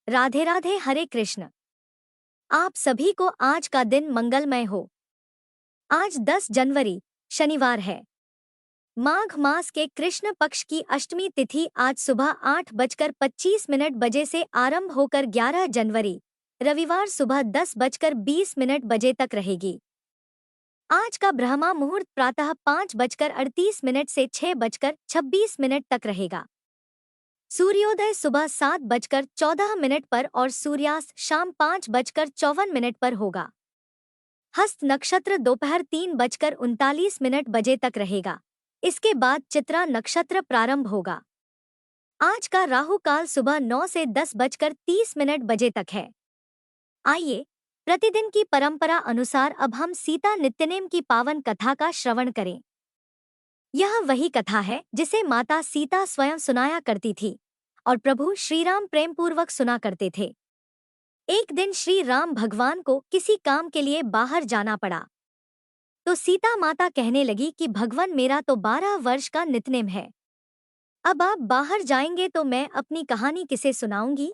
राधे राधे। हरे कृष्ण। आप सभी को आज का दिन मंगलमय हो। आज 10 जनवरी शनिवार है। माघ मास के कृष्ण पक्ष की अष्टमी तिथि आज सुबह 8:25 बजे से आरंभ होकर 11 जनवरी रविवार सुबह 10:20 तक रहेगी। आज का ब्रह्मा मुहूर्त प्रातः 5:38 से 6:26 तक रहेगा। सूर्योदय सुबह 7:14 पर और सूर्यास्त शाम 5:54 पर होगा। हस्त नक्षत्र दोपहर 3:39 बजे तक रहेगा। इसके बाद चित्रा नक्षत्र प्रारंभ होगा। आज का राहु काल सुबह 9 से 10:30 बजे तक है। आइए प्रतिदिन की परंपरा अनुसार अब हम सीता नित्यनेम की पावन कथा का श्रवण करें। यह वही कथा है जिसे माता सीता स्वयं सुनाया करती थी और प्रभु श्रीराम प्रेमपूर्वक सुना करते थे। एक दिन श्री राम भगवान को किसी काम के लिए बाहर जाना पड़ा, तो सीता माता कहने लगी कि भगवान मेरा तो 12 वर्ष का नित्यनेम है। अब आप बाहर जाएंगे तो मैं अपनी कहानी किसे सुनाऊंगी?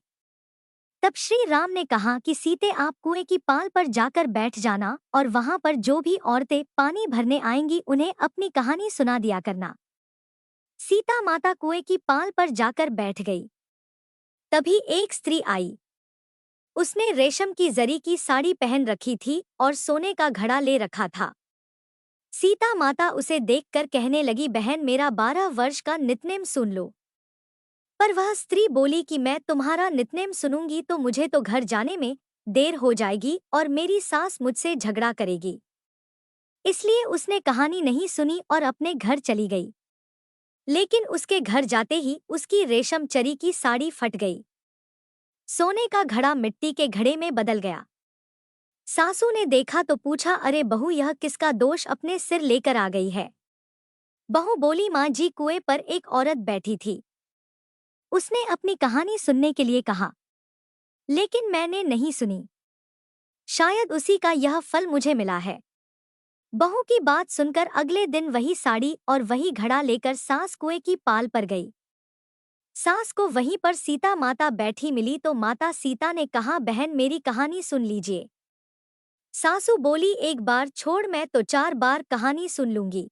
तब श्री राम ने कहा कि सीते आप कुएं की पाल पर जाकर बैठ जाना और वहां पर जो भी औरतें पानी भरने आएंगी उन्हें अपनी कहानी सुना दिया करना। सीता माता कुएं की पाल पर जाकर बैठ गई। तभी एक स्त्री आई। उसने रेशम की जरी की साड़ी पहन रखी थी और सोने का घड़ा ले रखा था। सीता माता उसे देखकर कहने लगी, बहन मेरा 12 वर्ष का नित्यनेम सुन लो। पर वह स्त्री बोली कि मैं तुम्हारा नित्यनेम सुनूंगी तो मुझे तो घर जाने में देर हो जाएगी और मेरी सास मुझसे झगड़ा करेगी। इसलिए उसने कहानी नहीं सुनी और अपने घर चली गई। लेकिन उसके घर जाते ही उसकी रेशम चरी की साड़ी फट गई। सोने का घड़ा मिट्टी के घड़े में बदल गया। सासू ने देखा तो पूछा, अरे बहू यह किसका दोष अपने सिर लेकर आ गई है? बहू बोली, माँ जी कुएं पर एक औरत बैठी थी। उसने अपनी कहानी सुनने के लिए कहा, लेकिन मैंने नहीं सुनी। शायद उसी का यह फल मुझे मिला है। बहू की बात सुनकर अगले दिन वही साड़ी और वही घड़ा लेकर सास कुएं की पाल पर गई। सास को वहीं पर सीता माता बैठी मिली तो माता सीता ने कहा, बहन मेरी कहानी सुन लीजिए। सासू बोली, एक बार छोड़ मैं तो 4 बार कहानी सुन लूंगी।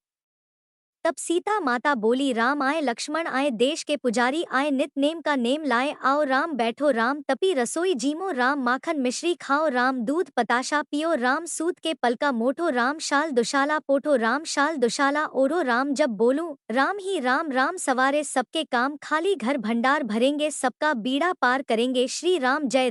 तब सीता माता बोली, राम आए लक्ष्मण आए देश के पुजारी आए नित नेम का नेम लाए आओ राम बैठो राम तपी रसोई जीमो राम माखन मिश्री खाओ राम दूध पताशा पियो राम सूत के पलका मोठो राम शाल दुशाला पोठो राम शाल दुशाला ओढ़ो राम जब बोलूं राम ही राम राम सवारे सबके काम खाली घर भंडार भरेंगे सबका बीड़ा पार करेंगे श्री राम जय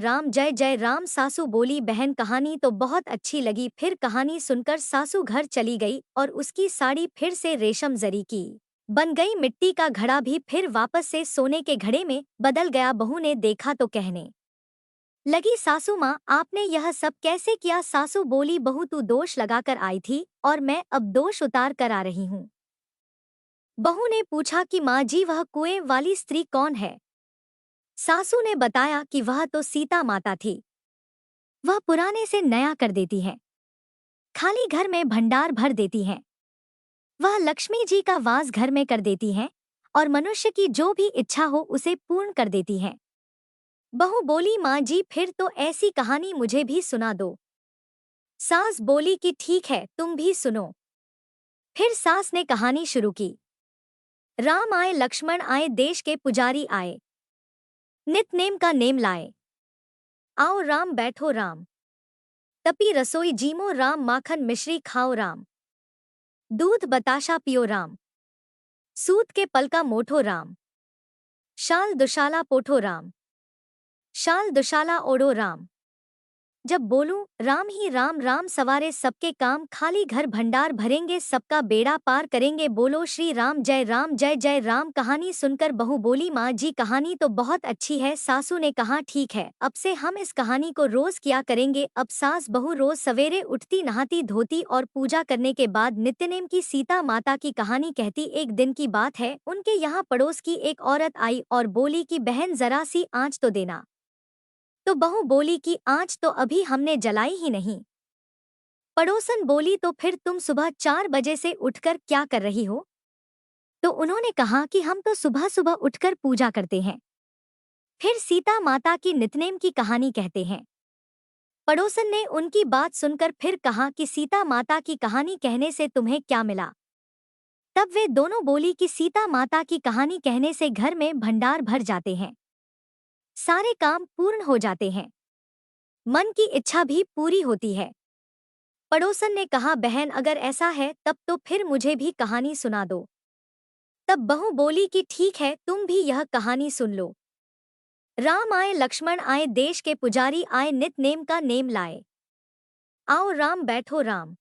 जय राम। सासू बोली, बहन कहानी तो बहुत अच्छी लगी। फिर कहानी सुनकर सासू घर चली गई और उसकी साड़ी फिर से रेशम जरी की बन गई। मिट्टी का घड़ा भी फिर वापस से सोने के घड़े में बदल गया। बहू ने देखा तो कहने लगी, सासू माँ आपने यह सब कैसे किया? सासू बोली, बहू तू दोष लगाकर आई थी और मैं अब दोष उतार कर आ रही हूँ। बहू ने पूछा कि माँ जी वह कुएं वाली स्त्री कौन है? सासू ने बताया कि वह तो सीता माता थी। वह पुराने से नया कर देती है, खाली घर में भंडार भर देती हैं। वह लक्ष्मी जी का वास घर में कर देती हैं और मनुष्य की जो भी इच्छा हो उसे पूर्ण कर देती हैं। बहू बोली, माँ जी फिर तो ऐसी कहानी मुझे भी सुना दो। सास बोली कि ठीक है तुम भी सुनो। फिर सास ने कहानी शुरू की। राम आए लक्ष्मण आए देश के पुजारी आए नित नेम का नेम लाए आओ राम बैठो राम तपी रसोई जीमो राम माखन मिश्री खाओ राम दूध बताशा पियो राम सूत के पलका मोठो राम शाल दुशाला पोठो राम शाल दुशाला ओढ़ो राम जब बोलूं राम ही राम राम सवारे सबके काम खाली घर भंडार भरेंगे सबका बेड़ा पार करेंगे बोलो श्री राम जय जय राम। कहानी सुनकर बहू बोली, माँ जी कहानी तो बहुत अच्छी है। सासू ने कहा, ठीक है अब से हम इस कहानी को रोज किया करेंगे। अब सास बहू रोज सवेरे उठती नहाती धोती और पूजा करने के बाद नित्यनेम की सीता माता की कहानी कहती। एक दिन की बात है, उनके यहाँ पड़ोस की एक औरत आई और बोली कि बहन जरा सी आँच तो देना। तो बहू बोली कि आँच तो अभी हमने जलाई ही नहीं। पड़ोसन बोली, तो फिर तुम सुबह 4 बजे से उठकर क्या कर रही हो? तो उन्होंने कहा कि हम तो सुबह सुबह उठकर पूजा करते हैं। फिर सीता माता की नितनेम की कहानी कहते हैं। पड़ोसन ने उनकी बात सुनकर फिर कहा कि सीता माता की कहानी कहने से तुम्हें क्या मिला। तब वे दोनों बोली कि सीता माता की कहानी कहने से घर में भंडार भर जाते हैं, सारे काम पूर्ण हो जाते हैं, मन की इच्छा भी पूरी होती है। पड़ोसन ने कहा, बहन अगर ऐसा है तब तो फिर मुझे भी कहानी सुना दो। तब बहू बोली कि ठीक है, तुम भी यह कहानी सुन लो। राम आए, लक्ष्मण आए, देश के पुजारी आए, नित नेम का नेम लाए। आओ राम बैठो राम,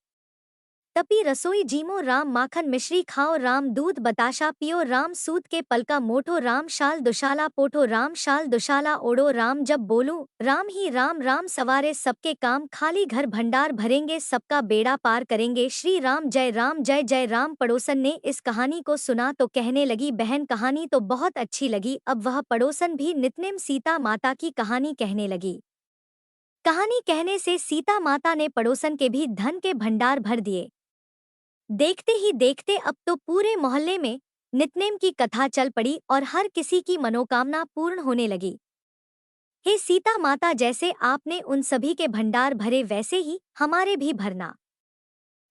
तपी रसोई जीमो राम, माखन मिश्री खाओ राम, दूध बताशा पियो राम, सूत के पलका मोठो राम, शाल दुशाला पोठो राम, शाल दुशाला ओढ़ो राम, जब बोलूं राम ही राम, राम सवारे सबके काम, खाली घर भंडार भरेंगे, सबका बेड़ा पार करेंगे, श्री राम जय जय राम। पड़ोसन ने इस कहानी को सुना तो कहने लगी, बहन कहानी तो बहुत अच्छी लगी। अब वह पड़ोसन भी नितनेम सीता माता की कहानी कहने लगी। कहानी कहने से सीता माता ने पड़ोसन के भी धन के भंडार भर दिए। देखते ही देखते अब तो पूरे मोहल्ले में नितनेम की कथा चल पड़ी और हर किसी की मनोकामना पूर्ण होने लगी। हे सीता माता, जैसे आपने उन सभी के भंडार भरे वैसे ही हमारे भी भरना।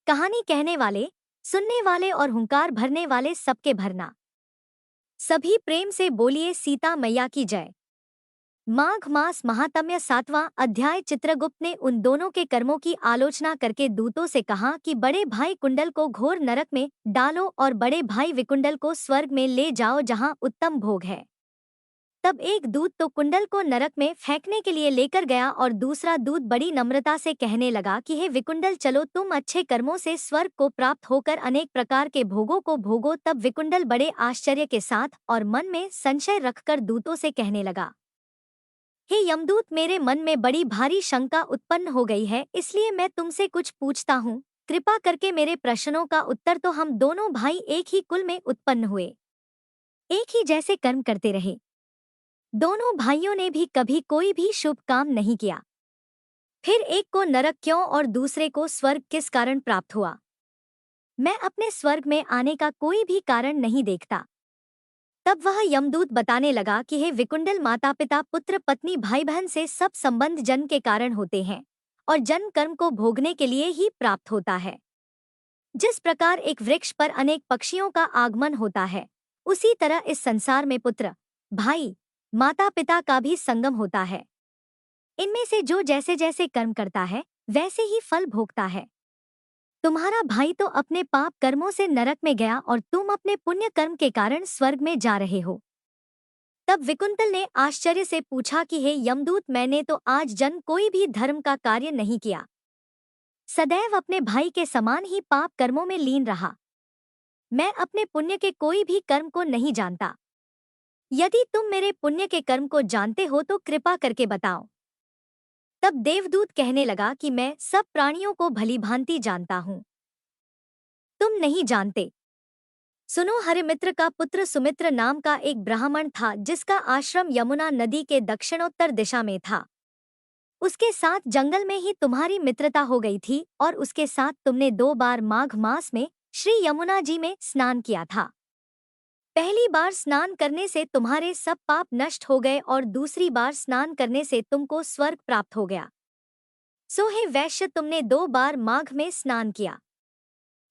कहानी कहने वाले, सुनने वाले और हुंकार भरने वाले सबके भरना। सभी प्रेम से बोलिए सीता मैया की जय। माघ मास महात्म्य 7वां अध्याय। चित्रगुप्त ने उन दोनों के कर्मों की आलोचना करके दूतों से कहा कि बड़े भाई कुंडल को घोर नरक में डालो और बड़े भाई विकुंडल को स्वर्ग में ले जाओ जहां उत्तम भोग है। तब एक दूत तो कुंडल को नरक में फेंकने के लिए लेकर गया और दूसरा दूत बड़ी नम्रता से कहने लगा कि हे विकुंडल, चलो तुम अच्छे कर्मों से स्वर्ग को प्राप्त होकर अनेक प्रकार के भोगों को भोगो। तब विकुंडल बड़े आश्चर्य के साथ और मन में संशय रखकर दूतों से कहने लगा, हे यमदूत, मेरे मन में बड़ी भारी शंका उत्पन्न हो गई है, इसलिए मैं तुमसे कुछ पूछता हूँ। कृपा करके मेरे प्रश्नों का उत्तर। तो हम दोनों भाई एक ही कुल में उत्पन्न हुए, एक ही जैसे कर्म करते रहे। दोनों भाइयों ने भी कभी कोई भी शुभ काम नहीं किया। फिर एक को नरक क्यों और दूसरे को स्वर्ग किस कारण प्राप्त हुआ? मैं अपने स्वर्ग में आने का कोई भी कारण नहीं देखता। तब वह यमदूत बताने लगा कि हे विकुंडल, माता पिता पुत्र पत्नी भाई बहन से सब संबंध जन्म के कारण होते हैं और जन्म कर्म को भोगने के लिए ही प्राप्त होता है। जिस प्रकार एक वृक्ष पर अनेक पक्षियों का आगमन होता है, उसी तरह इस संसार में पुत्र, भाई, माता पिता का भी संगम होता है। इनमें से जो जैसे जैसे कर्म करता है वैसे ही फल भोगता है। तुम्हारा भाई तो अपने पाप कर्मों से नरक में गया और तुम अपने पुण्य कर्म के कारण स्वर्ग में जा रहे हो। तब विकुंतल ने आश्चर्य से पूछा कि हे यमदूत, मैंने तो आज जन्म कोई भी धर्म का कार्य नहीं किया, सदैव अपने भाई के समान ही पाप कर्मों में लीन रहा। मैं अपने पुण्य के कोई भी कर्म को नहीं जानता। यदि तुम मेरे पुण्य के कर्म को जानते हो तो कृपा करके बताओ। तब देवदूत कहने लगा कि मैं सब प्राणियों को भलीभांति जानता हूँ, तुम नहीं जानते। सुनो, हरिमित्र का पुत्र सुमित्र नाम का एक ब्राह्मण था, जिसका आश्रम यमुना नदी के दक्षिणोत्तर दिशा में था। उसके साथ जंगल में ही तुम्हारी मित्रता हो गई थी और उसके साथ तुमने 2 बार माघ मास में श्री यमुना जी में स्नान किया था। पहली बार स्नान करने से तुम्हारे सब पाप नष्ट हो गए और दूसरी बार स्नान करने से तुमको स्वर्ग प्राप्त हो गया। सो हे वैश्य, तुमने 2 बार माघ में स्नान किया,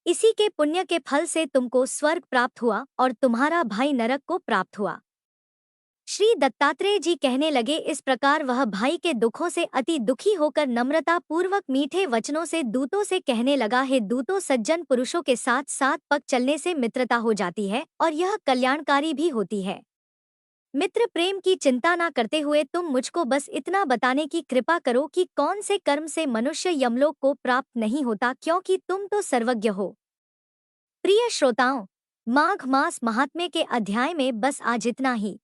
इसी के पुण्य के फल से तुमको स्वर्ग प्राप्त हुआ और तुम्हारा भाई नरक को प्राप्त हुआ। श्री दत्तात्रेय जी कहने लगे, इस प्रकार वह भाई के दुखों से अति दुखी होकर नम्रता पूर्वक मीठे वचनों से दूतों से कहने लगा, हे दूतों, सज्जन पुरुषों के साथ 7 पग चलने से मित्रता हो जाती है और यह कल्याणकारी भी होती है। मित्र प्रेम की चिंता न करते हुए तुम मुझको बस इतना बताने की कृपा करो कि कौन से कर्म से मनुष्य यमलोक को प्राप्त नहीं होता, क्योंकि तुम तो सर्वज्ञ हो। प्रिय श्रोताओं, माघ मास महात्म्य के अध्याय में बस आज इतना ही।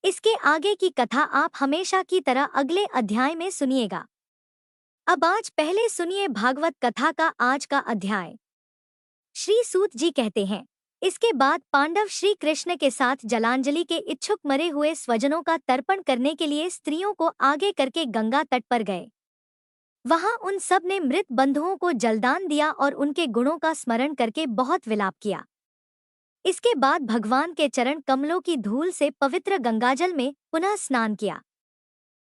इसके आगे की कथा आप हमेशा की तरह अगले अध्याय में सुनिएगा। अब आज पहले सुनिए भागवत कथा का आज का अध्याय। श्री सूत जी कहते हैं, इसके बाद पांडव श्री कृष्ण के साथ जलांजलि के इच्छुक मरे हुए स्वजनों का तर्पण करने के लिए स्त्रियों को आगे करके गंगा तट पर गए। वहां उन सब ने मृत बंधुओं को जलदान दिया और उनके गुणों का स्मरण करके बहुत विलाप किया। इसके बाद भगवान के चरण कमलों की धूल से पवित्र गंगाजल में पुनः स्नान किया।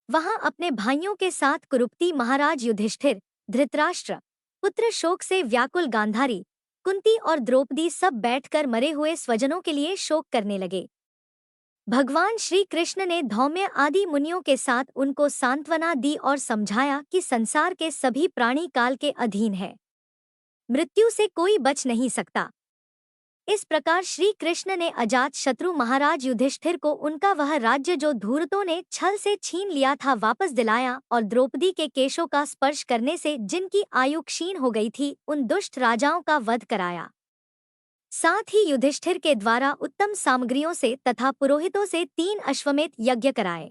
वहां अपने भाइयों के साथ कुरुपति महाराज युधिष्ठिर, धृतराष्ट्र पुत्र शोक से व्याकुल गांधारी, कुंती और द्रौपदी सब बैठकर मरे हुए स्वजनों के लिए शोक करने लगे। भगवान श्री कृष्ण ने धौम्य आदि मुनियों के साथ उनको सांत्वना दी और समझाया कि संसार के सभी प्राणी काल के अधीन है, मृत्यु से कोई बच नहीं सकता। इस प्रकार श्री कृष्ण ने अजात शत्रु महाराज युधिष्ठिर को उनका वह राज्य जो धूर्तों ने छल से छीन लिया था वापस दिलाया और द्रौपदी के केशों का स्पर्श करने से जिनकी आयु क्षीण हो गई थी उन दुष्ट राजाओं का वध कराया। साथ ही युधिष्ठिर के द्वारा उत्तम सामग्रियों से तथा पुरोहितों से 3 अश्वमेध यज्ञ कराए।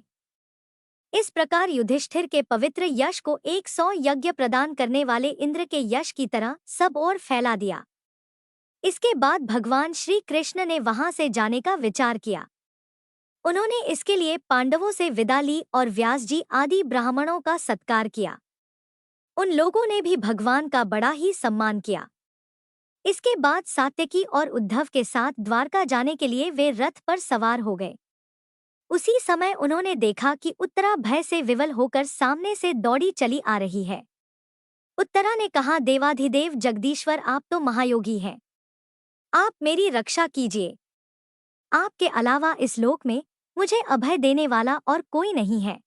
इस प्रकार युधिष्ठिर के पवित्र यश को 100 यज्ञ प्रदान करने वाले इंद्र के यश की तरह सब ओर फैला दिया। इसके बाद भगवान श्री कृष्ण ने वहां से जाने का विचार किया। उन्होंने इसके लिए पांडवों से विदा ली और व्यास जी आदि ब्राह्मणों का सत्कार किया। उन लोगों ने भी भगवान का बड़ा ही सम्मान किया। इसके बाद सात्यकी और उद्धव के साथ द्वारका जाने के लिए वे रथ पर सवार हो गए। उसी समय उन्होंने देखा कि उत्तरा भय से विवल होकर सामने से दौड़ी चली आ रही है। उत्तरा ने कहा, देवाधिदेव जगदीश्वर, आप तो महायोगी हैं, आप मेरी रक्षा कीजिए। आपके अलावा इस लोक में मुझे अभय देने वाला और कोई नहीं है,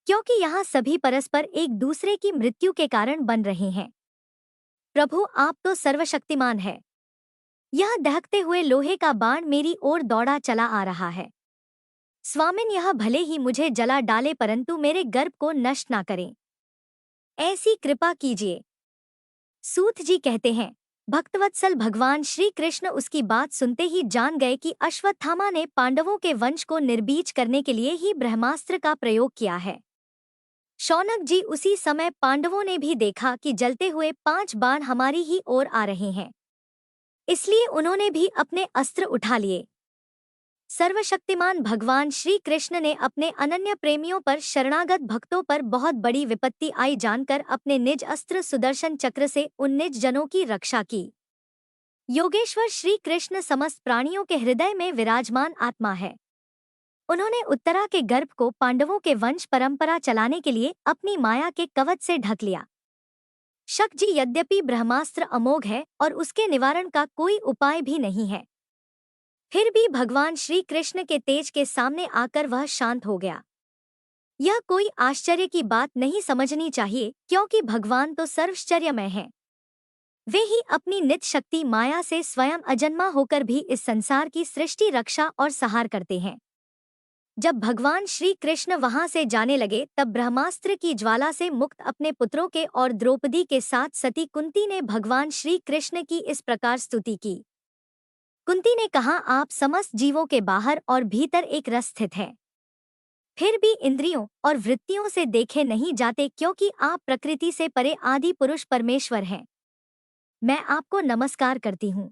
क्योंकि यहाँ सभी परस्पर एक दूसरे की मृत्यु के कारण बन रहे हैं। प्रभु, आप तो सर्वशक्तिमान है। यह दहकते हुए लोहे का बाण मेरी ओर दौड़ा चला आ रहा है। स्वामिन, यह भले ही मुझे जला डाले परंतु मेरे गर्भ को नष्ट ना करें, ऐसी कृपा कीजिए। सूत जी कहते हैं, भक्तवत्सल भगवान श्री कृष्ण उसकी बात सुनते ही जान गए कि अश्वत्थामा ने पांडवों के वंश को निर्बीज करने के लिए ही ब्रह्मास्त्र का प्रयोग किया है। शौनक जी, उसी समय पांडवों ने भी देखा कि जलते हुए 5 बाण हमारी ही ओर आ रहे हैं, इसलिए उन्होंने भी अपने अस्त्र उठा लिए। सर्वशक्तिमान भगवान श्री कृष्ण ने अपने अनन्य प्रेमियों पर शरणागत भक्तों पर बहुत बड़ी विपत्ति आई जानकर अपने निज अस्त्र सुदर्शन चक्र से उन निज जनों की रक्षा की। योगेश्वर श्री कृष्ण समस्त प्राणियों के हृदय में विराजमान आत्मा है। उन्होंने उत्तरा के गर्भ को पांडवों के वंश परंपरा चलाने के लिए अपनी माया के कवच से ढक लिया। शक जी, यद्यपि ब्रह्मास्त्र अमोघ है और उसके निवारण का कोई उपाय भी नहीं है, फिर भी भगवान श्री कृष्ण के तेज के सामने आकर वह शांत हो गया। यह कोई आश्चर्य की बात नहीं समझनी चाहिए, क्योंकि भगवान तो सर्वश्चर्यमय हैं। वे ही अपनी नित्य शक्ति माया से स्वयं अजन्मा होकर भी इस संसार की सृष्टि, रक्षा और सहार करते हैं। जब भगवान श्री कृष्ण वहां से जाने लगे तब ब्रह्मास्त्र की ज्वाला से मुक्त अपने पुत्रों के और द्रौपदी के साथ सती कुंती ने भगवान श्री कृष्ण की इस प्रकार स्तुति की। कुंती ने कहा, आप समस्त जीवों के बाहर और भीतर एक रस स्थित है, फिर भी इंद्रियों और वृत्तियों से देखे नहीं जाते, क्योंकि आप प्रकृति से परे आदि पुरुष परमेश्वर हैं। मैं आपको नमस्कार करती हूँ।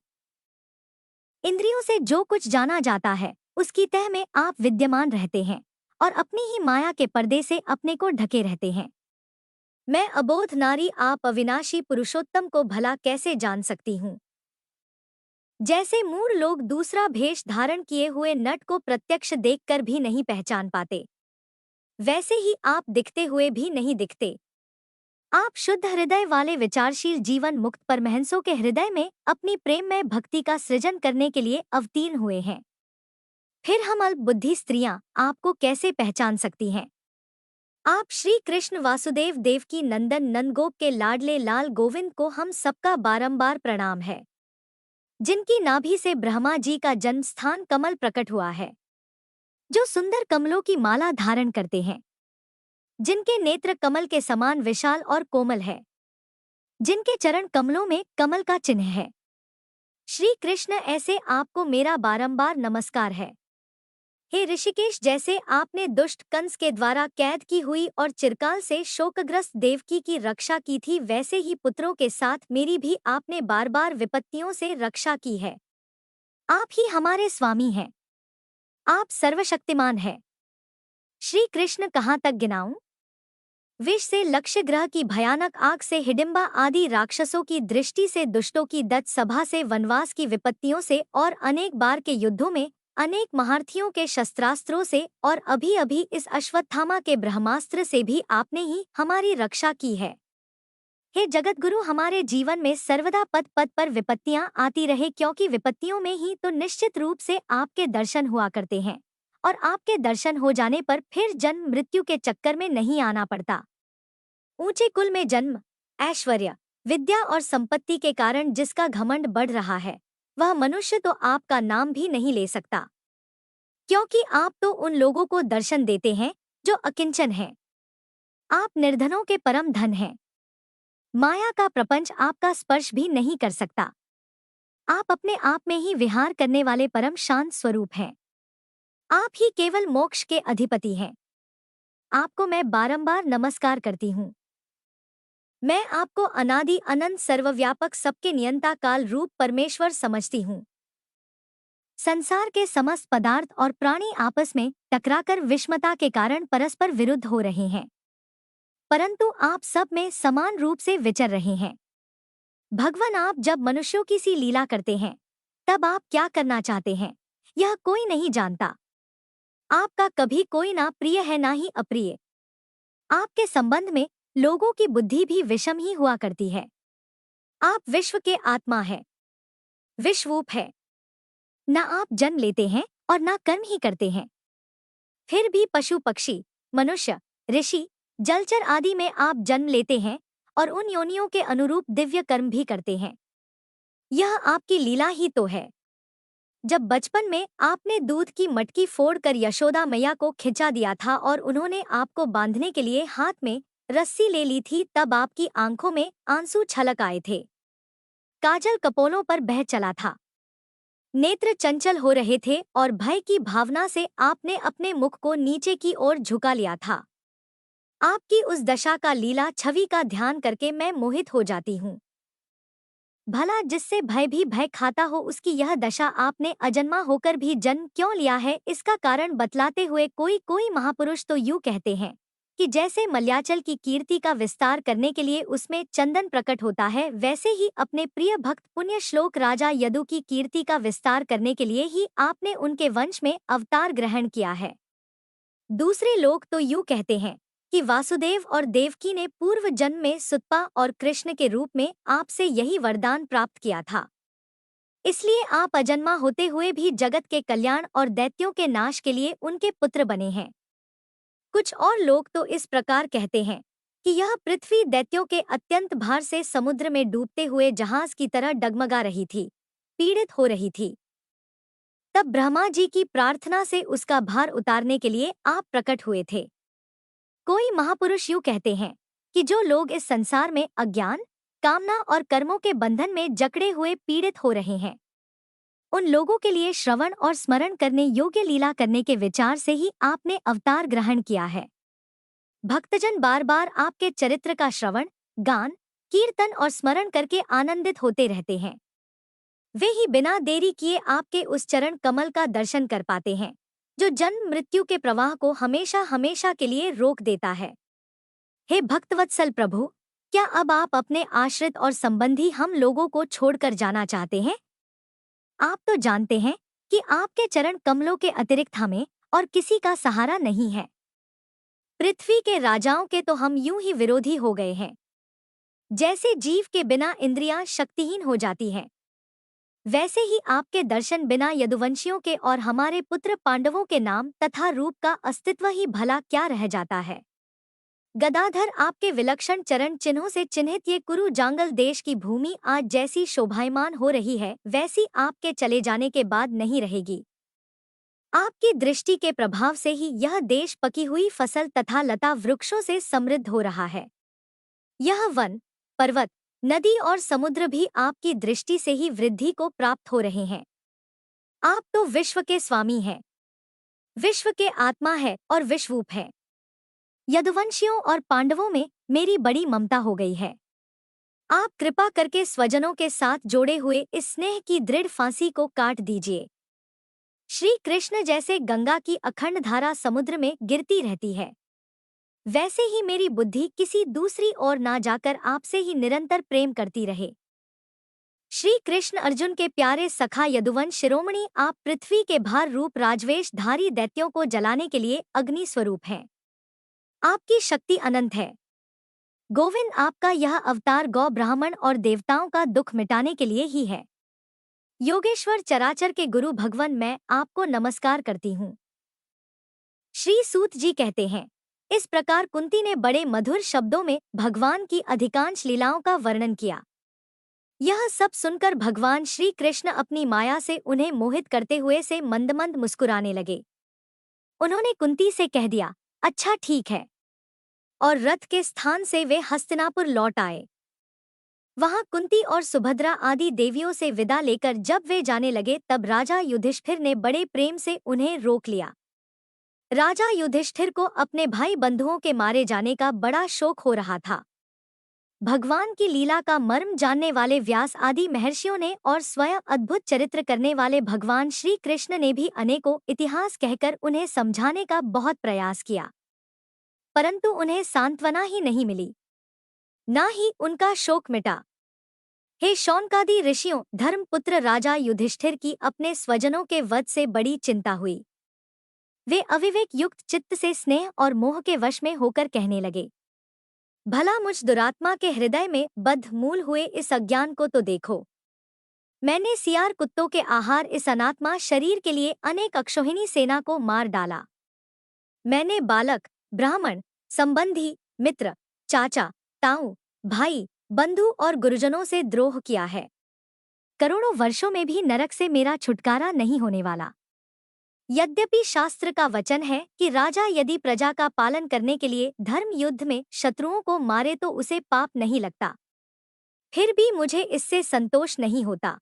इंद्रियों से जो कुछ जाना जाता है उसकी तह में आप विद्यमान रहते हैं और अपनी ही माया के पर्दे से अपने को ढके रहते हैं। मैं अबोध नारी आप अविनाशी पुरुषोत्तम को भला कैसे जान सकती हूँ। जैसे मूढ़ लोग दूसरा भेष धारण किए हुए नट को प्रत्यक्ष देखकर भी नहीं पहचान पाते, वैसे ही आप दिखते हुए भी नहीं दिखते। आप शुद्ध हृदय वाले विचारशील जीवन मुक्त परमहंसों के हृदय में अपनी प्रेममय भक्ति का सृजन करने के लिए अवतीर्ण हुए हैं। फिर हम अल्प बुद्धि स्त्रियां आपको कैसे पहचान सकती हैं। आप श्री कृष्ण वासुदेव देवकी नंदन नंदगोप के लाडले लाल गोविंद को हम सबका बारंबार प्रणाम है, जिनकी नाभि से ब्रह्मा जी का जन्म स्थान कमल प्रकट हुआ है, जो सुंदर कमलों की माला धारण करते हैं, जिनके नेत्र कमल के समान विशाल और कोमल है, जिनके चरण कमलों में कमल का चिन्ह है। श्री कृष्ण, ऐसे आपको मेरा बारंबार नमस्कार है। हे ऋषिकेश, जैसे आपने दुष्ट कंस के द्वारा कैद की हुई और चिरकाल से शोकग्रस्त देवकी की रक्षा की थी, वैसे ही पुत्रों के साथ मेरी भी आपने बार बार विपत्तियों से रक्षा की है। आप ही हमारे स्वामी हैं, आप सर्वशक्तिमान हैं। श्री कृष्ण, कहाँ तक गिनाऊं। विष से लक्ष्य ग्रह की भयानक आग से हिडिंबा आदि राक्षसों की दृष्टि से दुष्टों की दत्त सभा से वनवास की विपत्तियों से और अनेक बार के युद्धों में अनेक महारथियों के शस्त्रास्त्रों से और अभी अभी इस अश्वत्थामा के ब्रह्मास्त्र से भी आपने ही हमारी रक्षा की है। हे जगतगुरु, हमारे जीवन में सर्वदा पद पद पर विपत्तियां आती रहे, क्योंकि विपत्तियों में ही तो निश्चित रूप से आपके दर्शन हुआ करते हैं और आपके दर्शन हो जाने पर फिर जन्म मृत्यु के चक्कर में नहीं आना पड़ता। ऊंचे कुल में जन्म, ऐश्वर्य, विद्या और संपत्ति के कारण जिसका घमंड बढ़ रहा है, वह मनुष्य तो आपका नाम भी नहीं ले सकता, क्योंकि आप तो उन लोगों को दर्शन देते हैं जो अकिंचन हैं। आप निर्धनों के परम धन हैं। माया का प्रपंच आपका स्पर्श भी नहीं कर सकता। आप अपने आप में ही विहार करने वाले परम शांत स्वरूप हैं। आप ही केवल मोक्ष के अधिपति हैं। आपको मैं बारंबार नमस्कार करती हूँ। मैं आपको अनादि अनंत सर्वव्यापक सबके नियंता काल रूप परमेश्वर समझती हूँ। संसार के समस्त पदार्थ और प्राणी आपस में टकराकर विषमता के कारण परस्पर विरुद्ध हो रहे हैं, परंतु आप सब में समान रूप से विचर रहे हैं। भगवान, आप जब मनुष्यों की सी लीला करते हैं, तब आप क्या करना चाहते हैं, यह कोई नहीं जानता। आपका कभी कोई ना प्रिय है ना ही अप्रिय। आपके संबंध में लोगों की बुद्धि भी विषम ही हुआ करती है। आप विश्व के आत्मा है, विश्वरूप है। न आप जन्म लेते हैं और न कर्म ही करते हैं। फिर भी पशु पक्षी, मनुष्य, ऋषि, जलचर आदि में आप जन्म लेते हैं और उन योनियों के अनुरूप दिव्य कर्म भी करते हैं। यह आपकी लीला ही तो है। जब बचपन में आपने दूध की मटकी फोड़कर यशोदा मैया को खिंचा दिया था और उन्होंने आपको बांधने के लिए हाथ में रस्सी ले ली थी, तब आपकी आंखों में आंसू छलक आए थे। काजल कपोलों पर बह चला था। नेत्र चंचल हो रहे थे और भय की भावना से आपने अपने मुख को नीचे की ओर झुका लिया था। आपकी उस दशा का लीला छवि का ध्यान करके मैं मोहित हो जाती हूँ। भला जिससे भय भी भय खाता हो, उसकी यह दशा आपने अजन्मा होकर भी जन्म क्यों लिया है? इसका कारण बतलाते हुए कोई कोई महापुरुष तो यूँ कहते हैं कि जैसे मलयाचल की कीर्ति का विस्तार करने के लिए उसमें चंदन प्रकट होता है, वैसे ही अपने प्रिय भक्त पुण्य श्लोक राजा यदु की कीर्ति का विस्तार करने के लिए ही आपने उनके वंश में अवतार ग्रहण किया है। दूसरे लोग तो यूँ कहते हैं कि वासुदेव और देवकी ने पूर्व जन्म में सुतपा और कृष्ण के रूप में आपसे यही वरदान प्राप्त किया था, इसलिए आप अजन्मा होते हुए भी जगत के कल्याण और दैत्यों के नाश के लिए उनके पुत्र बने हैं। कुछ और लोग तो इस प्रकार कहते हैं कि यह पृथ्वी दैत्यों के अत्यंत भार से समुद्र में डूबते हुए जहाज की तरह डगमगा रही थी, पीड़ित हो रही थी। तब ब्रह्मा जी की प्रार्थना से उसका भार उतारने के लिए आप प्रकट हुए थे। कोई महापुरुष यूँ कहते हैं कि जो लोग इस संसार में अज्ञान, कामना और कर्मों के बंधन में जकड़े हुए पीड़ित हो रहे हैं, उन लोगों के लिए श्रवण और स्मरण करने योग्य लीला करने के विचार से ही आपने अवतार ग्रहण किया है। भक्तजन बार बार आपके चरित्र का श्रवण, गान, कीर्तन और स्मरण करके आनंदित होते रहते हैं। वे ही बिना देरी किए आपके उस चरण कमल का दर्शन कर पाते हैं, जो जन्म मृत्यु के प्रवाह को हमेशा हमेशा के लिए रोक देता है। हे भक्तवत्सल प्रभु, क्या अब आप अपने आश्रित और संबंधी हम लोगों को छोड़कर जाना चाहते हैं? आप तो जानते हैं कि आपके चरण कमलों के अतिरिक्त हमें और किसी का सहारा नहीं है। पृथ्वी के राजाओं के तो हम यूं ही विरोधी हो गए हैं। जैसे जीव के बिना इंद्रियां शक्तिहीन हो जाती हैं, वैसे ही आपके दर्शन बिना यदुवंशियों के और हमारे पुत्र पांडवों के नाम तथा रूप का अस्तित्व ही भला क्या रह जाता है। गदाधर, आपके विलक्षण चरण चिन्हों से चिन्हित ये कुरु जांगल देश की भूमि आज जैसी शोभायमान हो रही है, वैसी आपके चले जाने के बाद नहीं रहेगी। आपकी दृष्टि के प्रभाव से ही यह देश पकी हुई फसल तथा लता वृक्षों से समृद्ध हो रहा है। यह वन, पर्वत, नदी और समुद्र भी आपकी दृष्टि से ही वृद्धि को प्राप्त हो रहे हैं। आप तो विश्व के स्वामी हैं, विश्व के आत्मा है और विश्वरूप है। यदुवंशियों और पांडवों में मेरी बड़ी ममता हो गई है। आप कृपा करके स्वजनों के साथ जोड़े हुए इस स्नेह की दृढ़ फांसी को काट दीजिए। श्री कृष्ण जैसे गंगा की अखंड धारा समुद्र में गिरती रहती है, वैसे ही मेरी बुद्धि किसी दूसरी ओर ना जाकर आपसे ही निरंतर प्रेम करती रहे। श्री कृष्ण अर्जुन के प्यारे सखा यदुवंश शिरोमणि, आप पृथ्वी के भार रूप राजवेश धारी दैत्यों को जलाने के लिए अग्नि स्वरूप हैं। आपकी शक्ति अनंत है। गोविंद, आपका यह अवतार गौ ब्राह्मण और देवताओं का दुख मिटाने के लिए ही है। योगेश्वर चराचर के गुरु भगवान, मैं आपको नमस्कार करती हूँ। श्री सूत जी कहते हैं, इस प्रकार कुंती ने बड़े मधुर शब्दों में भगवान की अधिकांश लीलाओं का वर्णन किया। यह सब सुनकर भगवान श्री कृष्ण अपनी माया से उन्हें मोहित करते हुए से मंद मंद मुस्कुराने लगे। उन्होंने कुंती से कह दिया, अच्छा ठीक है, और रथ के स्थान से वे हस्तिनापुर लौट आए। वहां कुंती और सुभद्रा आदि देवियों से विदा लेकर जब वे जाने लगे तब राजा युधिष्ठिर ने बड़े प्रेम से उन्हें रोक लिया। राजा युधिष्ठिर को अपने भाई बंधुओं के मारे जाने का बड़ा शोक हो रहा था। भगवान की लीला का मर्म जानने वाले व्यास आदि महर्षियों ने और स्वयं अद्भुत चरित्र करने वाले भगवान श्री कृष्ण ने भी अनेकों इतिहास कहकर उन्हें समझाने का बहुत प्रयास किया, परंतु उन्हें सांत्वना ही नहीं मिली, ना ही उनका शोक मिटा। हे शौनकादि ऋषियों, धर्मपुत्र राजा युधिष्ठिर की अपने स्वजनों के वध से बड़ी चिंता हुई। वे अविवेक युक्त चित्त से स्नेह और मोह के वश में होकर कहने लगे, भला मुझ दुरात्मा के हृदय में बद्ध मूल हुए इस अज्ञान को तो देखो। मैंने सियार कुत्तों के आहार इस अनात्मा शरीर के लिए अनेक अक्षौहिणी सेना को मार डाला। मैंने बालक, ब्राह्मण, संबंधी, मित्र, चाचा, ताऊ, भाई, बंधु और गुरुजनों से द्रोह किया है। करोड़ों वर्षों में भी नरक से मेरा छुटकारा नहीं होने वाला। यद्यपि शास्त्र का वचन है कि राजा यदि प्रजा का पालन करने के लिए धर्म युद्ध में शत्रुओं को मारे तो उसे पाप नहीं लगता, फिर भी मुझे इससे संतोष नहीं होता।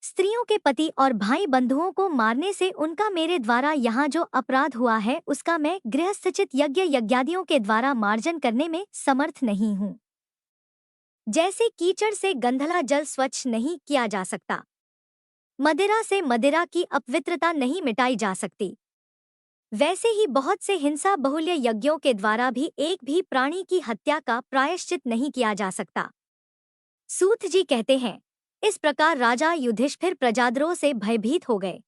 स्त्रियों के पति और भाई बंधुओं को मारने से उनका मेरे द्वारा यहाँ जो अपराध हुआ है उसका मैं गृहस्थचित यज्ञ यज्ञादियों के द्वारा मार्जन करने में समर्थ नहीं हूँ। जैसे कीचड़ से गंधला जल स्वच्छ नहीं किया जा सकता, मदिरा से मदिरा की अपवित्रता नहीं मिटाई जा सकती, वैसे ही बहुत से हिंसा बहुल्य यज्ञों के द्वारा भी एक भी प्राणी की हत्या का प्रायश्चित नहीं किया जा सकता। सूत जी कहते हैं, इस प्रकार राजा युधिष्ठिर प्रजाद्रोह से भयभीत हो गए।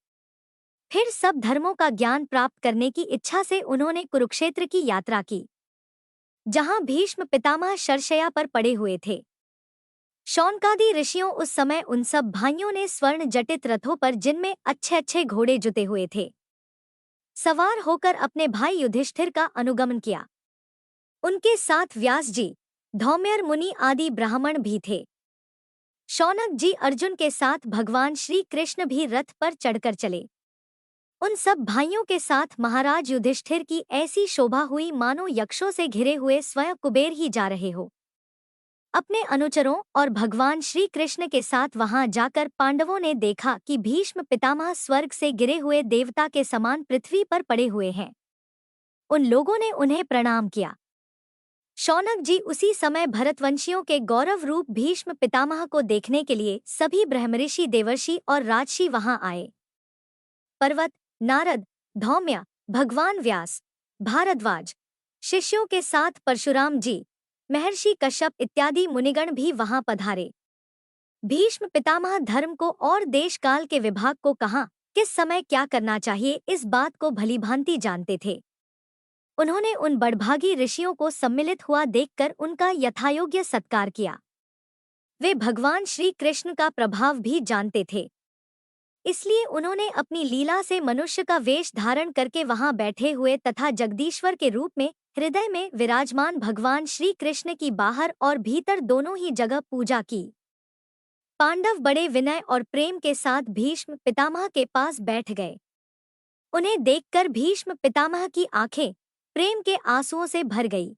फिर सब धर्मों का ज्ञान प्राप्त करने की इच्छा से उन्होंने कुरुक्षेत्र की यात्रा की, जहां भीष्म पितामह शरशय्या पर पड़े हुए थे। शौनकादि ऋषियों उस समय उन सब भाइयों ने स्वर्ण जटित रथों पर, जिनमें अच्छे अच्छे घोड़े जुते हुए थे, सवार होकर अपने भाई युधिष्ठिर का अनुगमन किया। उनके साथ व्यास जी, धौम्यर मुनि आदि ब्राह्मण भी थे। शौनक जी अर्जुन के साथ भगवान श्री कृष्ण भी रथ पर चढ़कर चले। उन सब भाइयों के साथ महाराज युधिष्ठिर की ऐसी शोभा हुई मानो यक्षों से घिरे हुए स्वयं कुबेर ही जा रहे हो। अपने अनुचरों और भगवान श्री कृष्ण के साथ वहां जाकर पांडवों ने देखा कि भीष्म पितामह स्वर्ग से गिरे हुए देवता के समान पृथ्वी पर पड़े हुए हैं। उन लोगों ने उन्हें प्रणाम किया। शौनक जी उसी समय भरतवंशियों के गौरव रूप भीष्म पितामह को देखने के लिए सभी ब्रह्मऋषि, देवर्षि और राजषि वहां आए। पर्वत, नारद, धौम्य, भगवान व्यास, भारद्वाज, शिष्यों के साथ परशुराम जी, महर्षि कश्यप इत्यादि मुनिगण भी वहां पधारे। भीष्म पितामह धर्म को और देश काल के विभाग को कहाँ किस समय क्या करना चाहिए इस बात को भलीभांति जानते थे। उन्होंने उन बड़भागी ऋषियों को सम्मिलित हुआ देखकर उनका यथायोग्य सत्कार किया। वे भगवान श्री कृष्ण का प्रभाव भी जानते थे, इसलिए उन्होंने अपनी लीला से मनुष्य का वेश धारण करके वहां बैठे हुए तथा जगदीश्वर के रूप में हृदय में विराजमान भगवान श्री कृष्ण की बाहर और भीतर दोनों ही जगह पूजा की। पांडव बड़े विनय और प्रेम के साथ भीष्म पितामह के पास बैठ गए। उन्हें देखकर भीष्म पितामह की आंखें प्रेम के आंसुओं से भर गई।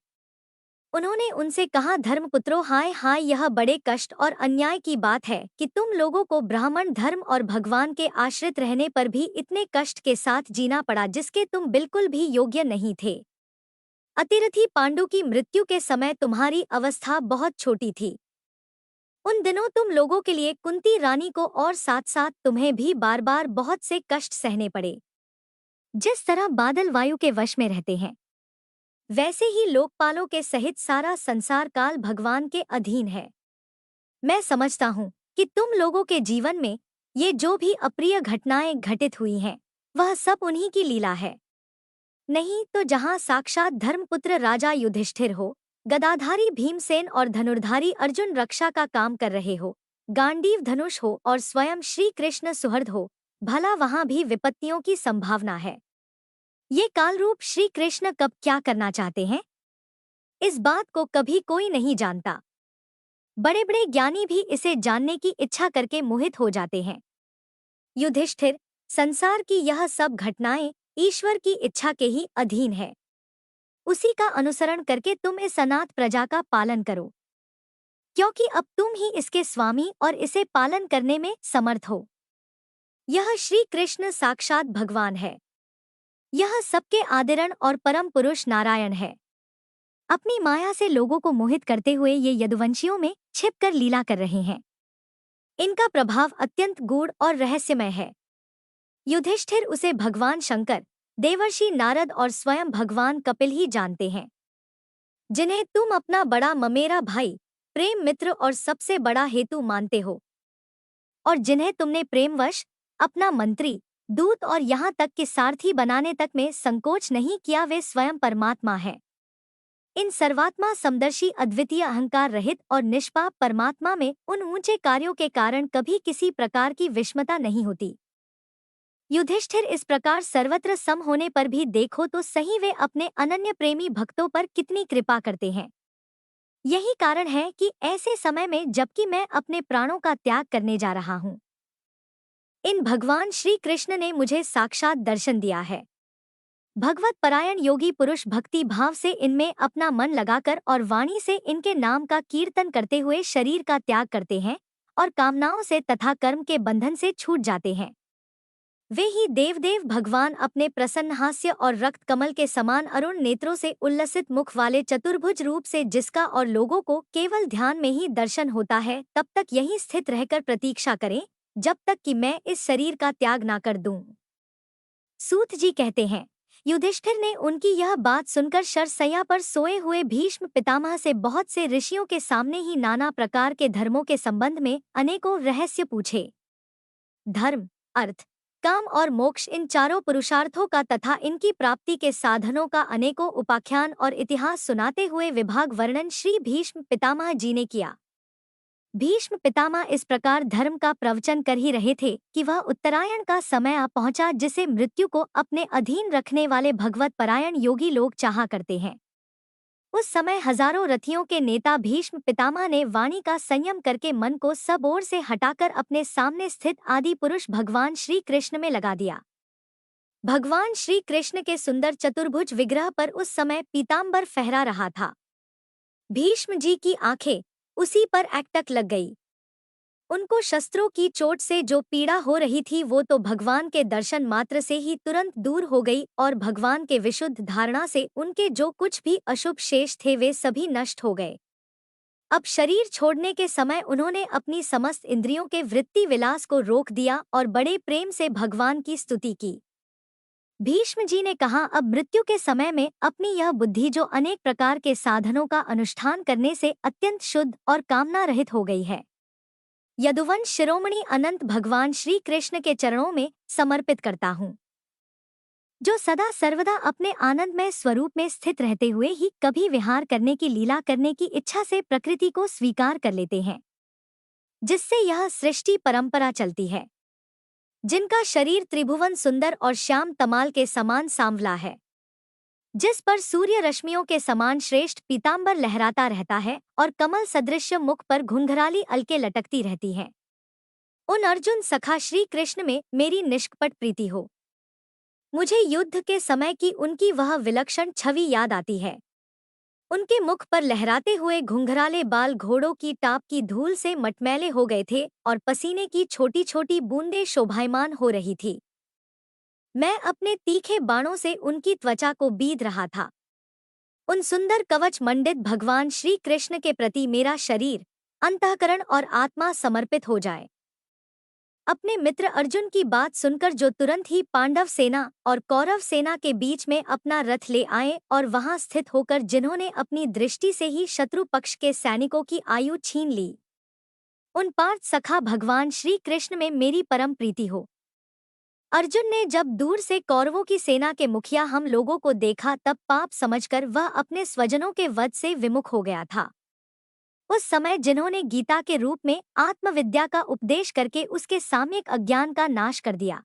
उन्होंने उनसे कहा, धर्मपुत्रों, हाय हाय, यह बड़े कष्ट और अन्याय की बात है कि तुम लोगों को ब्राह्मण धर्म और भगवान के आश्रित रहने पर भी इतने कष्ट के साथ जीना पड़ा जिसके तुम बिल्कुल भी योग्य नहीं थे। अतिरथी पांडु की मृत्यु के समय तुम्हारी अवस्था बहुत छोटी थी। उन दिनों तुम लोगों के लिए कुंती रानी को और साथ साथ तुम्हें भी बार बार बहुत से कष्ट सहने पड़े। जिस तरह बादल वायु के वश में रहते हैं, वैसे ही लोकपालों के सहित सारा संसार काल भगवान के अधीन है। मैं समझता हूँ कि तुम लोगों के जीवन में ये जो भी अप्रिय घटनाएं घटित हुई हैं, वह सब उन्हीं की लीला है। नहीं तो जहाँ साक्षात धर्मपुत्र राजा युधिष्ठिर हो, गदाधारी भीमसेन और धनुर्धारी अर्जुन रक्षा का काम कर रहे हो, गांडीव धनुष हो और स्वयं श्री कृष्ण सुहृद हो, भला वहां भी विपत्तियों की संभावना है। ये कालरूप श्री कृष्ण कब क्या करना चाहते हैं, इस बात को कभी कोई नहीं जानता। बड़े बड़े ज्ञानी भी इसे जानने की इच्छा करके मोहित हो जाते हैं। युधिष्ठिर, संसार की यह सब घटनाएं ईश्वर की इच्छा के ही अधीन है। उसी का अनुसरण करके तुम इस अनाथ प्रजा का पालन करो, क्योंकि अब तुम ही इसके स्वामी और इसे पालन करने में समर्थ हो। यह श्री कृष्ण साक्षात भगवान है। यह सबके आदिरण और परम पुरुष नारायण है। अपनी माया से लोगों को मोहित करते हुए ये यदुवंशियों में छिपकर लीला कर रहे हैं। इनका प्रभाव अत्यंत गूढ़ और रहस्यमय है। युधिष्ठिर उसे भगवान शंकर, देवर्षि नारद और स्वयं भगवान कपिल ही जानते हैं, जिन्हें तुम अपना बड़ा ममेरा भाई, प्रेम मित्र और सबसे बड़ा हेतु मानते हो, और जिन्हें तुमने प्रेमवश अपना मंत्री, दूत और यहाँ तक कि सारथी बनाने तक में संकोच नहीं किया, वे स्वयं परमात्मा हैं। इन सर्वात्मा समदर्शी अद्वितीय अहंकार रहित और निष्पाप परमात्मा में उन ऊंचे कार्यों के कारण कभी किसी प्रकार की विषमता नहीं होती। युधिष्ठिर, इस प्रकार सर्वत्र सम होने पर भी देखो तो सही वे अपने अनन्य प्रेमी भक्तों पर कितनी कृपा करते हैं। यही कारण है कि ऐसे समय में जबकि मैं अपने प्राणों का त्याग करने जा रहा हूँ, इन भगवान श्री कृष्ण ने मुझे साक्षात दर्शन दिया है। भगवत परायण योगी पुरुष भक्ति भाव से इनमें अपना मन लगाकर और वाणी से इनके नाम का कीर्तन करते हुए शरीर का त्याग करते हैं और कामनाओं से तथा कर्म के बंधन से छूट जाते हैं। वे ही देवदेव भगवान अपने प्रसन्न हास्य और रक्त कमल के समान अरुण नेत्रों से उल्लसित मुख वाले चतुर्भुज रूप से जिसका और लोगों को केवल ध्यान में ही दर्शन होता है, तब तक यहीं स्थित रहकर प्रतीक्षा करें जब तक कि मैं इस शरीर का त्याग ना कर दूं। सूत जी कहते हैं, युधिष्ठिर ने उनकी यह बात सुनकर शरशैया पर सोए हुए भीष्म पितामह से बहुत से ऋषियों के सामने ही नाना प्रकार के धर्मों के संबंध में अनेकों रहस्य पूछे। धर्म, अर्थ, काम और मोक्ष, इन चारों पुरुषार्थों का तथा इनकी प्राप्ति के साधनों का अनेकों उपाख्यान और इतिहास सुनाते हुए विभाग वर्णन श्री भीष्म पितामह जी ने किया। भीष्म पितामह इस प्रकार धर्म का प्रवचन कर ही रहे थे कि वह उत्तरायण का समय आ पहुंचा, जिसे मृत्यु को अपने अधीन रखने वाले भगवत परायण योगी लोग चाहा करते हैं। उस समय हजारों रथियों के नेता भीष्म पितामह ने वाणी का संयम करके मन को सब ओर से हटाकर अपने सामने स्थित आदि पुरुष भगवान श्री कृष्ण में लगा दिया। भगवान श्री कृष्ण के सुंदर चतुर्भुज विग्रह पर उस समय पीताम्बर फहरा रहा था। भीष्म जी की आंखें उसी पर एकटक लग गई। उनको शस्त्रों की चोट से जो पीड़ा हो रही थी वो तो भगवान के दर्शन मात्र से ही तुरंत दूर हो गई और भगवान के विशुद्ध धारणा से उनके जो कुछ भी अशुभ शेष थे वे सभी नष्ट हो गए। अब शरीर छोड़ने के समय उन्होंने अपनी समस्त इंद्रियों के वृत्ति विलास को रोक दिया और बड़े प्रेम से भगवान की स्तुति की। भीष्म जी ने कहा, अब मृत्यु के समय में अपनी यह बुद्धि जो अनेक प्रकार के साधनों का अनुष्ठान करने से अत्यंत शुद्ध और कामना रहित हो गई है, यदुवंश शिरोमणि अनंत भगवान श्री कृष्ण के चरणों में समर्पित करता हूँ, जो सदा सर्वदा अपने आनंदमय स्वरूप में स्थित रहते हुए ही कभी विहार करने की लीला करने की इच्छा से प्रकृति को स्वीकार कर लेते हैं, जिससे यह सृष्टि परंपरा चलती है, जिनका शरीर त्रिभुवन सुंदर और श्याम तमाल के समान सांवला है, जिस पर सूर्य रश्मियों के समान श्रेष्ठ पीतांबर लहराता रहता है और कमल सदृश्य मुख पर घुंघराली अलके लटकती रहती हैं। उन अर्जुन सखा श्री कृष्ण में मेरी निष्कपट प्रीति हो। मुझे युद्ध के समय की उनकी वह विलक्षण छवि याद आती है। उनके मुख पर लहराते हुए घुंघराले बाल घोड़ों की टाप की धूल से मटमैले हो गए थे और पसीने की छोटी छोटी बूंदें शोभायमान हो रही थी। मैं अपने तीखे बाणों से उनकी त्वचा को बीध रहा था। उन सुंदर कवच मंडित भगवान श्री कृष्ण के प्रति मेरा शरीर, अंतःकरण और आत्मा समर्पित हो जाए। अपने मित्र अर्जुन की बात सुनकर जो तुरंत ही पांडव सेना और कौरव सेना के बीच में अपना रथ ले आए और वहां स्थित होकर जिन्होंने अपनी दृष्टि से ही शत्रु पक्ष के सैनिकों की आयु छीन ली, उन पार्थ सखा भगवान श्री कृष्ण में मेरी परम प्रीति हो। अर्जुन ने जब दूर से कौरवों की सेना के मुखिया हम लोगों को देखा तब पाप समझकर वह अपने स्वजनों के वध से विमुख हो गया था। उस समय जिन्होंने गीता के रूप में आत्मविद्या का उपदेश करके उसके साम्यक अज्ञान का नाश कर दिया,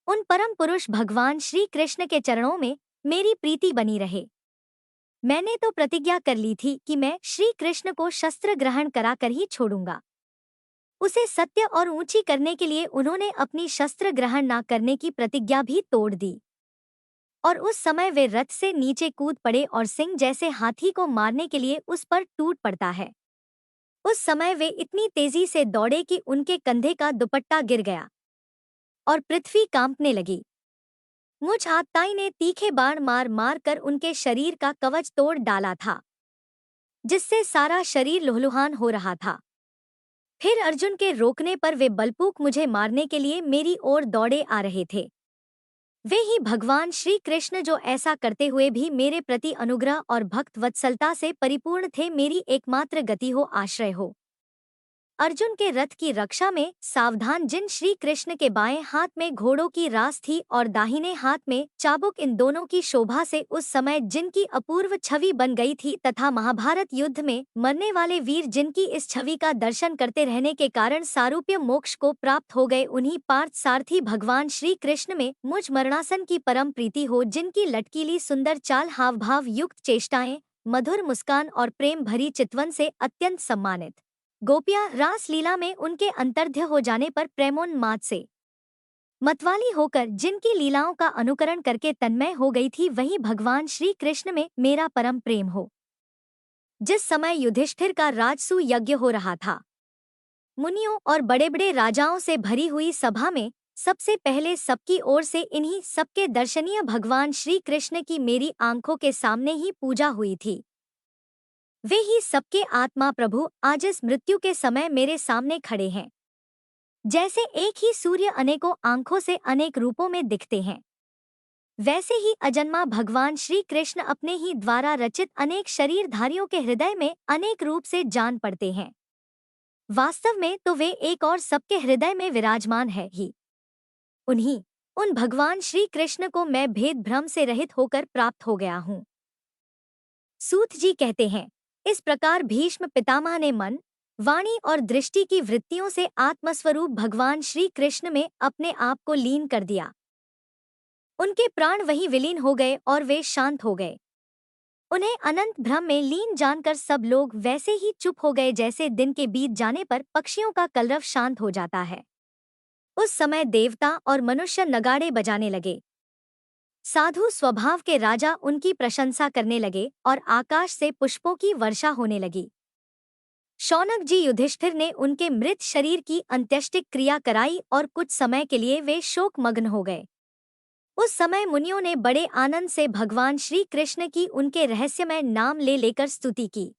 उन परम पुरुष भगवान श्री कृष्ण के चरणों में मेरी प्रीति बनी रहे। मैंने तो प्रतिज्ञा कर ली थी कि मैं श्री कृष्ण को शस्त्र ग्रहण कराकर ही छोड़ूंगा। उसे सत्य और ऊंची करने के लिए उन्होंने अपनी शस्त्र ग्रहण न करने की प्रतिज्ञा भी तोड़ दी और उस समय वे रथ से नीचे कूद पड़े और सिंह जैसे हाथी को मारने के लिए उस पर टूट पड़ता है। उस समय वे इतनी तेजी से दौड़े कि उनके कंधे का दुपट्टा गिर गया और पृथ्वी कांपने लगी। मुझ आत्ताई ने तीखे बाण मार मार कर उनके शरीर का कवच तोड़ डाला था, जिससे सारा शरीर लुहलुहान हो रहा था। फिर अर्जुन के रोकने पर वे बलपूर्वक मुझे मारने के लिए मेरी ओर दौड़े आ रहे थे। वे ही भगवान श्री कृष्ण जो ऐसा करते हुए भी मेरे प्रति अनुग्रह और भक्त वत्सलता से परिपूर्ण थे, मेरी एकमात्र गति हो, आश्रय हो। अर्जुन के रथ की रक्षा में सावधान जिन श्री कृष्ण के बाएं हाथ में घोड़ों की रास थी और दाहिने हाथ में चाबुक, इन दोनों की शोभा से उस समय जिनकी अपूर्व छवि बन गई थी तथा महाभारत युद्ध में मरने वाले वीर जिनकी इस छवि का दर्शन करते रहने के कारण सारूप्य मोक्ष को प्राप्त हो गए, उन्हीं पार्थ सारथी भगवान श्री कृष्ण में मुझ मरणासन की परम प्रीति हो, जिनकी लटकीली सुंदर चाल, हाव भाव युक्त चेष्टाएं, मधुर मुस्कान और प्रेम भरी चितवन से अत्यंत सम्मानित गोपियां रास लीला में उनके अंतर्ध्य हो जाने पर प्रेमोन्माद से मतवाली होकर जिनकी लीलाओं का अनुकरण करके तन्मय हो गई थी, वही भगवान श्री कृष्ण में मेरा परम प्रेम हो। जिस समय युधिष्ठिर का राजसूय यज्ञ हो रहा था, मुनियों और बड़े बड़े राजाओं से भरी हुई सभा में सबसे पहले सबकी ओर से इन्हीं सबके दर्शनीय भगवान श्री कृष्ण की मेरी आंखों के सामने ही पूजा हुई थी। वे ही सबके आत्मा प्रभु आज इस मृत्यु के समय मेरे सामने खड़े हैं। जैसे एक ही सूर्य अनेकों आंखों से अनेक रूपों में दिखते हैं, वैसे ही अजन्मा भगवान श्री कृष्ण अपने ही द्वारा रचित अनेक शरीरधारियों के हृदय में अनेक रूप से जान पड़ते हैं। वास्तव में तो वे एक और सबके हृदय में विराजमान है ही। उन भगवान श्री कृष्ण को मैं भेद भ्रम से रहित होकर प्राप्त हो गया हूँ। सूत जी कहते हैं, इस प्रकार भीष्म पितामह ने मन, वाणी और दृष्टि की वृत्तियों से आत्मस्वरूप भगवान श्री कृष्ण में अपने आप को लीन कर दिया। उनके प्राण वहीं विलीन हो गए और वे शांत हो गए। उन्हें अनंत भ्रम में लीन जानकर सब लोग वैसे ही चुप हो गए जैसे दिन के बीत जाने पर पक्षियों का कलरव शांत हो जाता है। उस समय देवता और मनुष्य नगाड़े बजाने लगे। साधु स्वभाव के राजा उनकी प्रशंसा करने लगे और आकाश से पुष्पों की वर्षा होने लगी। शौनक जी युधिष्ठिर ने उनके मृत शरीर की अंत्येष्टिक क्रिया कराई और कुछ समय के लिए वे शोकमग्न हो गए। उस समय मुनियों ने बड़े आनंद से भगवान श्री कृष्ण की उनके रहस्यमय नाम ले लेकर स्तुति की।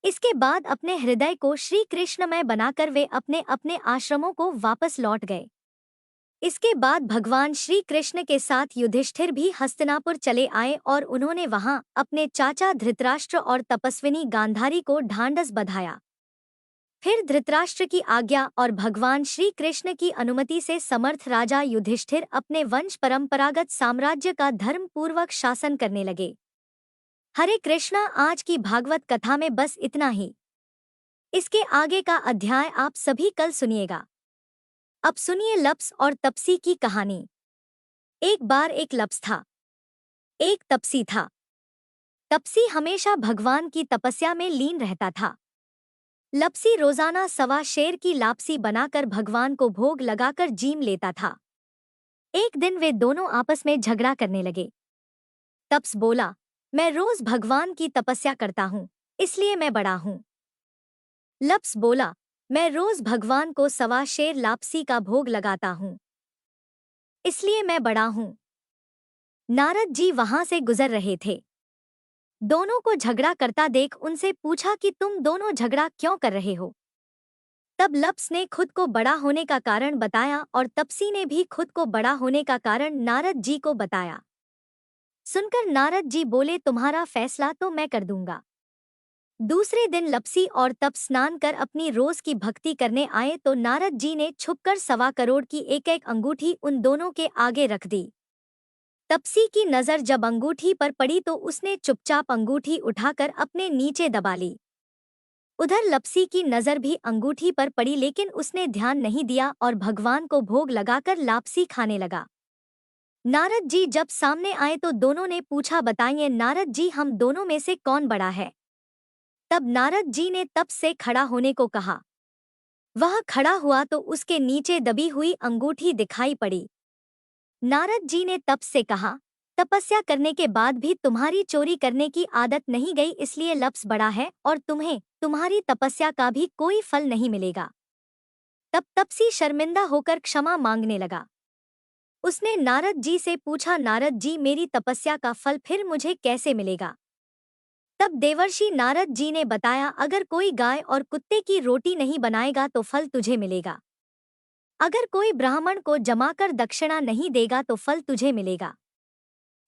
इसके बाद अपने हृदय को श्री कृष्णमय बनाकर वे अपने अपने आश्रमों को वापस लौट गए। इसके बाद भगवान श्री कृष्ण के साथ युधिष्ठिर भी हस्तिनापुर चले आए और उन्होंने वहां अपने चाचा धृतराष्ट्र और तपस्विनी गांधारी को ढांढस बंधाया। फिर धृतराष्ट्र की आज्ञा और भगवान श्री कृष्ण की अनुमति से समर्थ राजा युधिष्ठिर अपने वंश परंपरागत साम्राज्य का धर्म पूर्वक शासन करने लगे। हरे कृष्णा। आज की भागवत कथा में बस इतना ही। इसके आगे का अध्याय आप सभी कल सुनिएगा। अब सुनिए लप्स और तपसी की कहानी। एक बार एक लप्स था, एक तपसी था। तपसी हमेशा भगवान की तपस्या में लीन रहता था। लप्सी रोजाना 1.25 शेर की लापसी बनाकर भगवान को भोग लगाकर जीम लेता था। एक दिन वे दोनों आपस में झगड़ा करने लगे। तप्स बोला, मैं रोज भगवान की तपस्या करता हूँ, इसलिए मैं बड़ा हूँ। लप्स बोला, मैं रोज भगवान को 1.25 शेर लापसी का भोग लगाता हूँ, इसलिए मैं बड़ा हूँ। नारद जी वहां से गुजर रहे थे। दोनों को झगड़ा करता देख उनसे पूछा कि तुम दोनों झगड़ा क्यों कर रहे हो। तब लप्स ने खुद को बड़ा होने का कारण बताया और तपसी ने भी खुद को बड़ा होने का कारण नारद जी को बताया। सुनकर नारद जी बोले, तुम्हारा फैसला तो मैं कर दूंगा। दूसरे दिन लपसी और तप स्नान कर अपनी रोज की भक्ति करने आए तो नारद जी ने छुपकर 1.25 करोड़ की एक एक अंगूठी उन दोनों के आगे रख दी। तपसी की नजर जब अंगूठी पर पड़ी तो उसने चुपचाप अंगूठी उठाकर अपने नीचे दबा ली। उधर लपसी की नजर भी अंगूठी पर पड़ी लेकिन उसने ध्यान नहीं दिया और भगवान को भोग लगाकर लापसी खाने लगा। नारद जी जब सामने आए तो दोनों ने पूछा, बताइए नारद जी, हम दोनों में से कौन बड़ा है? तब नारद जी ने तप से खड़ा होने को कहा। वह खड़ा हुआ तो उसके नीचे दबी हुई अंगूठी दिखाई पड़ी। नारद जी ने तप से कहा, तपस्या करने के बाद भी तुम्हारी चोरी करने की आदत नहीं गई, इसलिए लप्स बड़ा है और तुम्हें तुम्हारी तपस्या का भी कोई फल नहीं मिलेगा। तब तपसी शर्मिंदा होकर क्षमा मांगने लगा। उसने नारद जी से पूछा, नारद जी, मेरी तपस्या का फल फिर मुझे कैसे मिलेगा? तब देवर्षि नारद जी ने बताया, अगर कोई गाय और कुत्ते की रोटी नहीं बनाएगा तो फल तुझे मिलेगा। अगर कोई ब्राह्मण को जमाकर दक्षिणा नहीं देगा तो फल तुझे मिलेगा।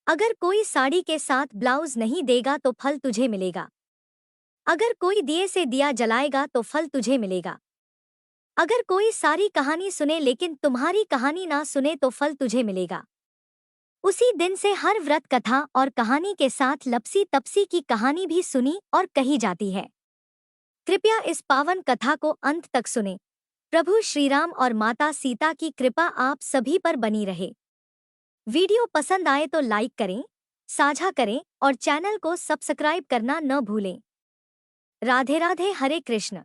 अगर कोई साड़ी के साथ ब्लाउज नहीं देगा तो फल तुझे मिलेगा। अगर कोई दिए से दिया जलाएगा तो फल तुझे मिलेगा। अगर कोई सारी कहानी सुने लेकिन तुम्हारी कहानी ना सुने तो फल तुझे मिलेगा। उसी दिन से हर व्रत कथा और कहानी के साथ लपसी तपसी की कहानी भी सुनी और कही जाती है। कृपया इस पावन कथा को अंत तक सुने। प्रभु श्रीराम और माता सीता की कृपा आप सभी पर बनी रहे। वीडियो पसंद आए तो लाइक करें, साझा करें और चैनल को सब्सक्राइब करना न भूलें। राधे राधे, हरे कृष्ण।